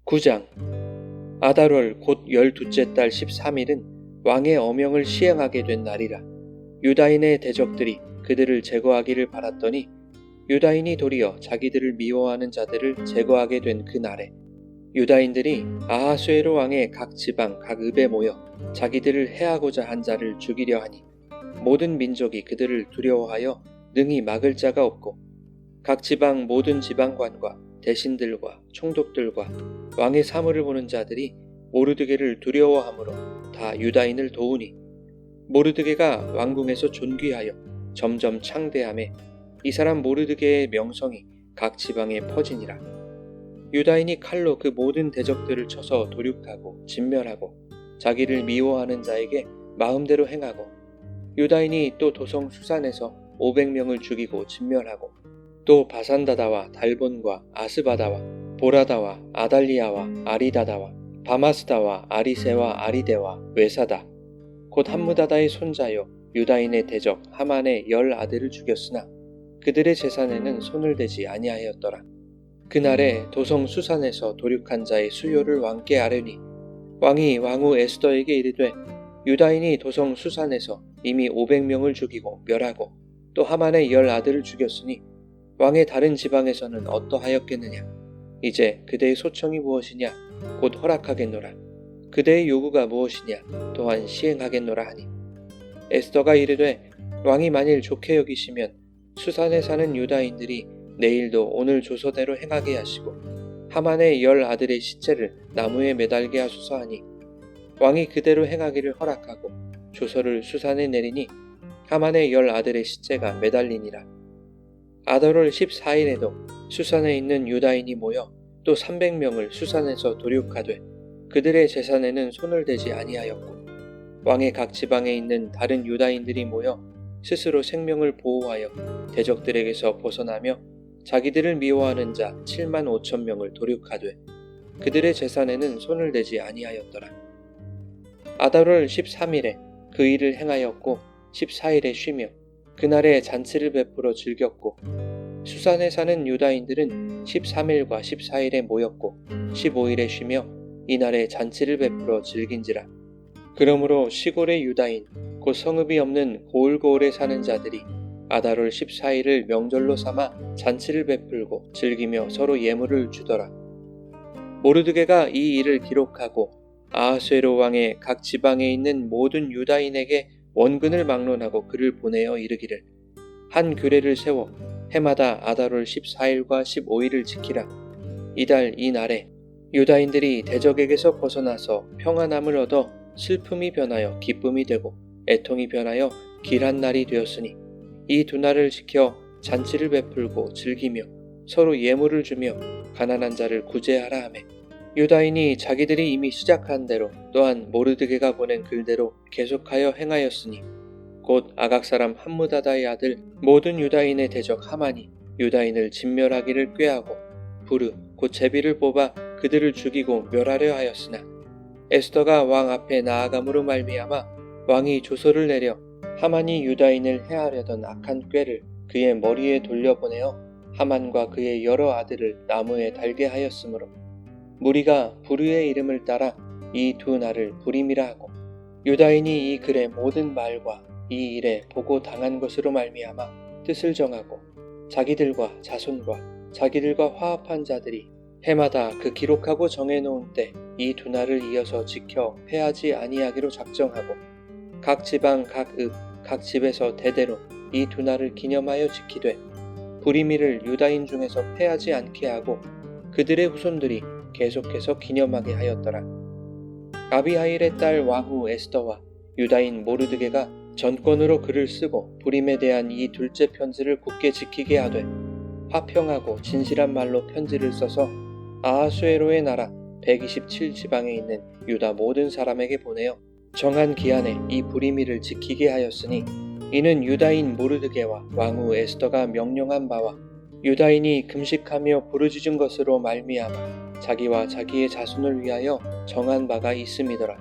9장. 아달월 곧 12째 달 13일은 왕의 어명을 시행하게 된 날이라. 유다인의 대적들이 그들을 제거하기를 바랐더니 유다인이 도리어 자기들을 미워하는 자들을 제거하게 된 그 날에 유다인들이 아하수에로 왕의 각 지방 각 읍에 모여 자기들을 해하고자 한 자를 죽이려 하니 모든 민족이 그들을 두려워하여 능히 막을 자가 없고 각 지방 모든 지방관과 대신들과 총독들과 왕의 사물을 보는 자들이 모르드게를 두려워하므로 다 유다인을 도우니 모르드게가 왕궁에서 존귀하여 점점 창대하매 이 사람 모르드게의 명성이 각 지방에 퍼지니라. 유다인이 칼로 그 모든 대적들을 쳐서 도륙하고 진멸하고 자기를 미워하는 자에게 마음대로 행하고 유다인이 또 도성 수산에서 500명을 죽이고 진멸하고 또 바산다다와 달본과 아스바다와 보라다와 아달리아와 아리다다와 바마스다와 아리세와 아리데와 외사다 곧 함무다다의 손자요 유다인의 대적 하만의 10아들을 죽였으나 그들의 재산에는 손을 대지 아니하였더라. 그날에 도성 수산에서 도륙한 자의 수요를 왕께 아뢰니 왕이 왕후 에스더에게 이르되 유다인이 도성 수산에서 이미 500명을 죽이고 멸하고 또 하만의 10아들을 죽였으니 왕의 다른 지방에서는 어떠하였겠느냐. 이제 그대의 소청이 무엇이냐 곧 허락하겠노라. 그대의 요구가 무엇이냐 또한 시행하겠노라 하니 에스더가 이르되 왕이 만일 좋게 여기시면 수산에 사는 유다인들이 내일도 오늘 조서대로 행하게 하시고 하만의 10아들의 시체를 나무에 매달게 하소서 하니 왕이 그대로 행하기를 허락하고 조서를 수산에 내리니 하만의 10아들의 시체가 매달리니라. 아달월 14일에도 수산에 있는 유다인이 모여 또 300명을 수산에서 도륙하되 그들의 재산에는 손을 대지 아니하였고 왕의 각 지방에 있는 다른 유다인들이 모여 스스로 생명을 보호하여 대적들에게서 벗어나며 자기들을 미워하는 자 7만 5천 명을 도륙하되 그들의 재산에는 손을 대지 아니하였더라. 아달월 13일에 그 일을 행하였고 14일에 쉬며 그날에 잔치를 베풀어 즐겼고 수산에 사는 유다인들은 13일과 14일에 모였고 15일에 쉬며 이날에 잔치를 베풀어 즐긴지라. 그러므로 시골의 유다인 곧 성읍이 없는 고을고을에 사는 자들이 아달월 14일을 명절로 삼아 잔치를 베풀고 즐기며 서로 예물을 주더라. 모르드게가 이 일을 기록하고 아하수에로 왕의 각 지방에 있는 모든 유다인에게 원근을 막론하고 글을 보내어 이르기를 한 규례를 세워 해마다 아달월 14일과 15일을 지키라. 이달 이 날에 유다인들이 대적에게서 벗어나서 평안함을 얻어 슬픔이 변하여 기쁨이 되고 애통이 변하여 길한 날이 되었으니 이 두 날을 지켜 잔치를 베풀고 즐기며 서로 예물을 주며 가난한 자를 구제하라 하며 유다인이 자기들이 이미 시작한 대로 또한 모르드게가 보낸 글대로 계속하여 행하였으니 곧 아각 사람 함무다다의 아들 모든 유다인의 대적 하만이 유다인을 진멸하기를 꾀하고 부르 곧 제비를 뽑아 그들을 죽이고 멸하려 하였으나 에스더가 왕 앞에 나아감으로 말미암아 왕이 조서를 내려 하만이 유다인을 해하려던 악한 꾀를 그의 머리에 돌려보내어 하만과 그의 여러 아들을 나무에 달게 하였으므로 무리가 부르의 이름을 따라 이 두 날을 부림이라 하고 유다인이 이 글의 모든 말과 이 일에 보고 당한 것으로 말미암아 뜻을 정하고 자기들과 자손과 자기들과 화합한 자들이 해마다 그 기록하고 정해놓은 때 이 두 날을 이어서 지켜 패하지 아니하기로 작정하고 각 지방 각 읍 각 집에서 대대로 이 두 날을 기념하여 지키되 부리미를 유다인 중에서 패하지 않게 하고 그들의 후손들이 계속해서 기념하게 하였더라. 아비하일의 딸 왕후 에스더와 유다인 모르드게가 전권으로 글을 쓰고 부림에 대한 이 둘째 편지를 굳게 지키게 하되 화평하고 진실한 말로 편지를 써서 아하수에로의 나라 127지방에 있는 유다 모든 사람에게 보내어 정한 기한에 이 부리미를 지키게 하였으니 이는 유다인 모르드게와 왕후 에스더가 명령한 바와 유다인이 금식하며 부르짖은 것으로 말미암아 자기와 자기의 자손을 위하여 정한 바가 있음이더라.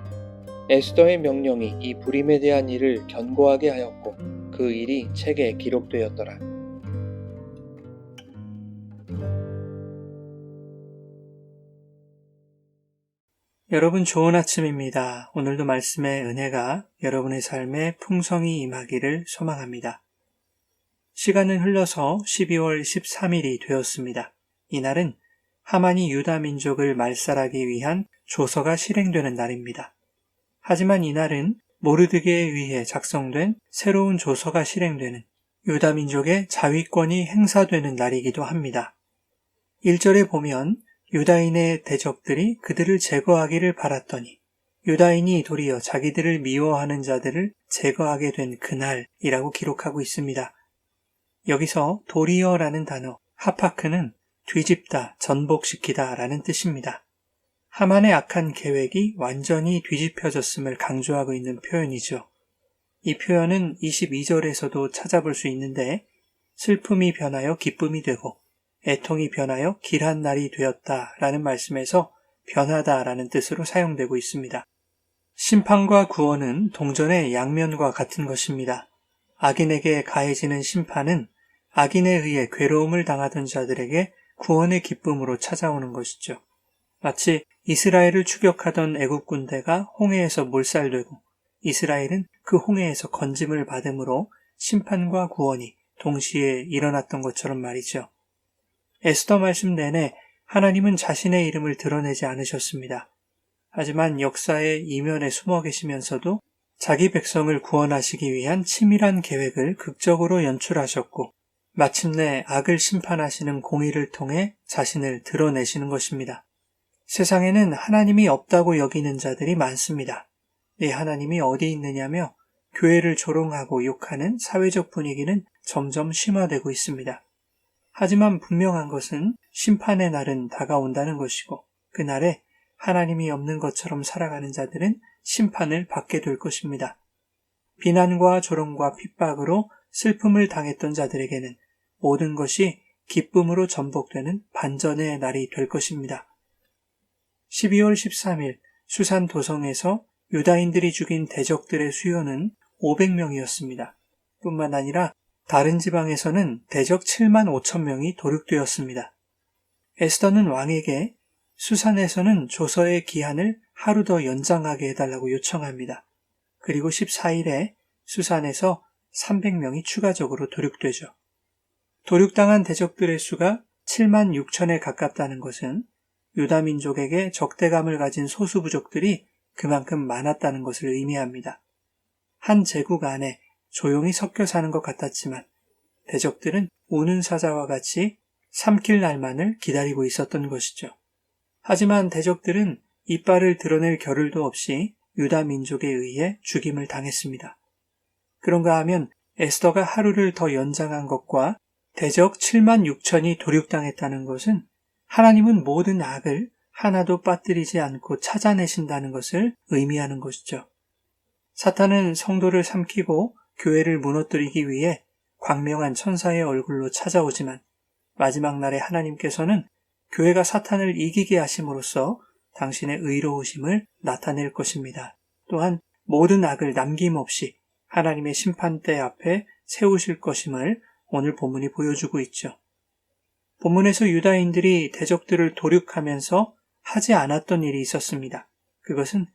에스더의 명령이 이 부림에 대한 일을 견고하게 하였고 그 일이 책에 기록되었더라. 여러분 좋은 아침입니다. 오늘도 말씀의 은혜가 여러분의 삶에 풍성히 임하기를 소망합니다. 시간은 흘러서 12월 13일이 되었습니다. 이날은 하만이 유다 민족을 말살하기 위한 조서가 실행되는 날입니다. 하지만 이날은 모르드게에 의해 작성된 새로운 조서가 실행되는 유다 민족의 자위권이 행사되는 날이기도 합니다. 1절에 보면 유다인의 대적들이 그들을 제거하기를 바랐더니 유다인이 도리어 자기들을 미워하는 자들을 제거하게 된 그날이라고 기록하고 있습니다. 여기서 도리어라는 단어, 하파크는 뒤집다, 전복시키다 라는 뜻입니다. 하만의 악한 계획이 완전히 뒤집혀졌음을 강조하고 있는 표현이죠. 이 표현은 22절에서도 찾아볼 수 있는데 슬픔이 변하여 기쁨이 되고 애통이 변하여 길한 날이 되었다라는 말씀에서 변하다라는 뜻으로 사용되고 있습니다. 심판과 구원은 동전의 양면과 같은 것입니다. 악인에게 가해지는 심판은 악인에 의해 괴로움을 당하던 자들에게 구원의 기쁨으로 찾아오는 것이죠. 마치 이스라엘을 추격하던 애국 군대가 홍해에서 몰살되고 이스라엘은 그 홍해에서 건짐을 받음으로 심판과 구원이 동시에 일어났던 것처럼 말이죠. 에스더 말씀 내내 하나님은 자신의 이름을 드러내지 않으셨습니다. 하지만 역사의 이면에 숨어 계시면서도 자기 백성을 구원하시기 위한 치밀한 계획을 극적으로 연출하셨고 마침내 악을 심판하시는 공의를 통해 자신을 드러내시는 것입니다. 세상에는 하나님이 없다고 여기는 자들이 많습니다. 네 하나님이 어디 있느냐며 교회를 조롱하고 욕하는 사회적 분위기는 점점 심화되고 있습니다. 하지만 분명한 것은 심판의 날은 다가온다는 것이고 그날에 하나님이 없는 것처럼 살아가는 자들은 심판을 받게 될 것입니다. 비난과 조롱과 핍박으로 슬픔을 당했던 자들에게는 모든 것이 기쁨으로 전복되는 반전의 날이 될 것입니다. 12월 13일 수산 도성에서 유다인들이 죽인 대적들의 수요는 500명이었습니다. 뿐만 아니라 다른 지방에서는 대적 7만 5천 명이 도륙되었습니다. 에스더는 왕에게 수산에서는 조서의 기한을 하루 더 연장하게 해달라고 요청합니다. 그리고 14일에 수산에서 300명이 추가적으로 도륙되죠. 도륙당한 대적들의 수가 7만 6천에 가깝다는 것은 유다 민족에게 적대감을 가진 소수 부족들이 그만큼 많았다는 것을 의미합니다. 한 제국 안에 조용히 섞여 사는 것 같았지만 대적들은 우는 사자와 같이 삼킬 날만을 기다리고 있었던 것이죠. 하지만 대적들은 이빨을 드러낼 겨를도 없이 유다 민족에 의해 죽임을 당했습니다. 그런가 하면 에스더가 하루를 더 연장한 것과 대적 7만 6천이 도륙당했다는 것은 하나님은 모든 악을 하나도 빠뜨리지 않고 찾아내신다는 것을 의미하는 것이죠. 사탄은 성도를 삼키고 교회를 무너뜨리기 위해 광명한 천사의 얼굴로 찾아오지만 마지막 날에 하나님께서는 교회가 사탄을 이기게 하심으로써 당신의 의로우심을 나타낼 것입니다. 또한 모든 악을 남김없이 하나님의 심판대 앞에 세우실 것임을 오늘 본문이 보여주고 있죠. 본문에서 유다인들이 대적들을 도륙하면서 하지 않았던 일이 있었습니다. 그것은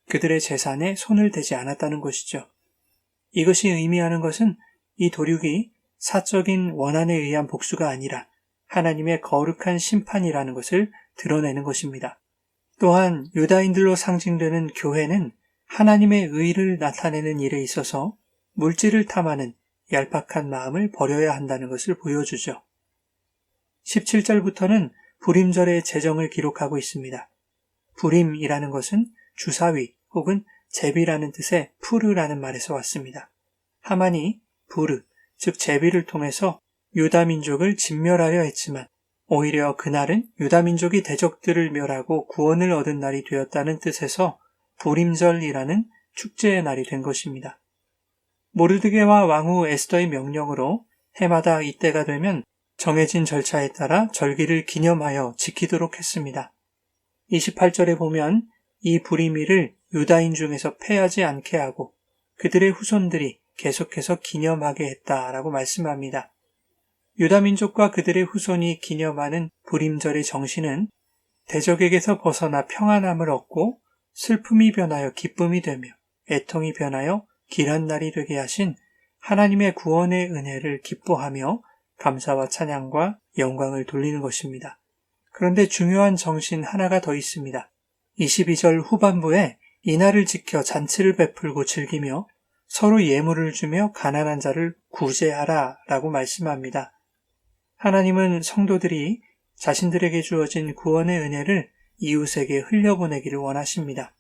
그들의 재산에 손을 대지 않았다는 것이죠. 이것이 의미하는 것은 이 도륙이 사적인 원한에 의한 복수가 아니라 하나님의 거룩한 심판이라는 것을 드러내는 것입니다. 또한 유다인들로 상징되는 교회는 하나님의 의를 나타내는 일에 있어서 물질을 탐하는 얄팍한 마음을 버려야 한다는 것을 보여주죠. 17절부터는 부림절의 제정을 기록하고 있습니다. 부림이라는 것은 주사위 혹은 제비라는 뜻의 푸르라는 말에서 왔습니다. 하만이 부르, 즉 제비를 통해서 유다 민족을 진멸하려 했지만 오히려 그날은 유다 민족이 대적들을 멸하고 구원을 얻은 날이 되었다는 뜻에서 부림절이라는 축제의 날이 된 것입니다. 모르드게와 왕후 에스더의 명령으로 해마다 이때가 되면 정해진 절차에 따라 절기를 기념하여 지키도록 했습니다. 28절에 보면 이 불임일을 유다인 중에서 패하지 않게 하고 그들의 후손들이 계속해서 기념하게 했다라고 말씀합니다. 유다 민족과 그들의 후손이 기념하는 불임절의 정신은 대적에게서 벗어나 평안함을 얻고 슬픔이 변하여 기쁨이 되며 애통이 변하여 길한 날이 되게 하신 하나님의 구원의 은혜를 기뻐하며 감사와 찬양과 영광을 돌리는 것입니다. 그런데 중요한 정신 하나가 더 있습니다. 22절 후반부에 이날을 지켜 잔치를 베풀고 즐기며 서로 예물을 주며 가난한 자를 구제하라 라고 말씀합니다. 하나님은 성도들이 자신들에게 주어진 구원의 은혜를 이웃에게 흘려보내기를 원하십니다.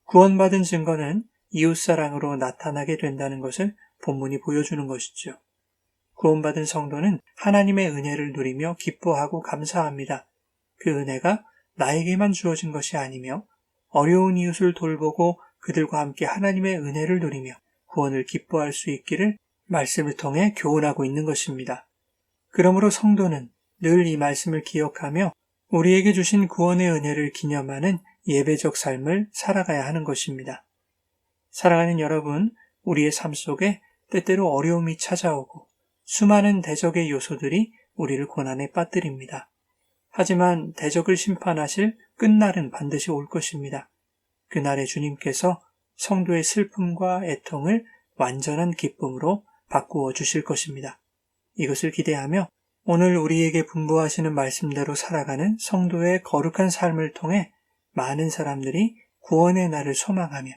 구원받은 증거는 이웃사랑으로 나타나게 된다는 것을 본문이 보여주는 것이죠. 구원받은 성도는 하나님의 은혜를 누리며 기뻐하고 감사합니다. 그 은혜가 나에게만 주어진 것이 아니며 어려운 이웃을 돌보고 그들과 함께 하나님의 은혜를 누리며 구원을 기뻐할 수 있기를 말씀을 통해 교훈하고 있는 것입니다. 그러므로 성도는 늘 이 말씀을 기억하며 우리에게 주신 구원의 은혜를 기념하는 예배적 삶을 살아가야 하는 것입니다. 사랑하는 여러분, 우리의 삶 속에 때때로 어려움이 찾아오고 수많은 대적의 요소들이 우리를 고난에 빠뜨립니다. 하지만 대적을 심판하실 끝날은 반드시 올 것입니다. 그날에 주님께서 성도의 슬픔과 애통을 완전한 기쁨으로 바꾸어 주실 것입니다. 이것을 기대하며 오늘 우리에게 분부하시는 말씀대로 살아가는 성도의 거룩한 삶을 통해 많은 사람들이 구원의 날을 소망하며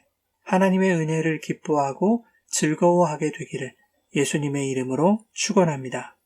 하나님의 은혜를 기뻐하고 즐거워하게 되기를 예수님의 이름으로 축원합니다.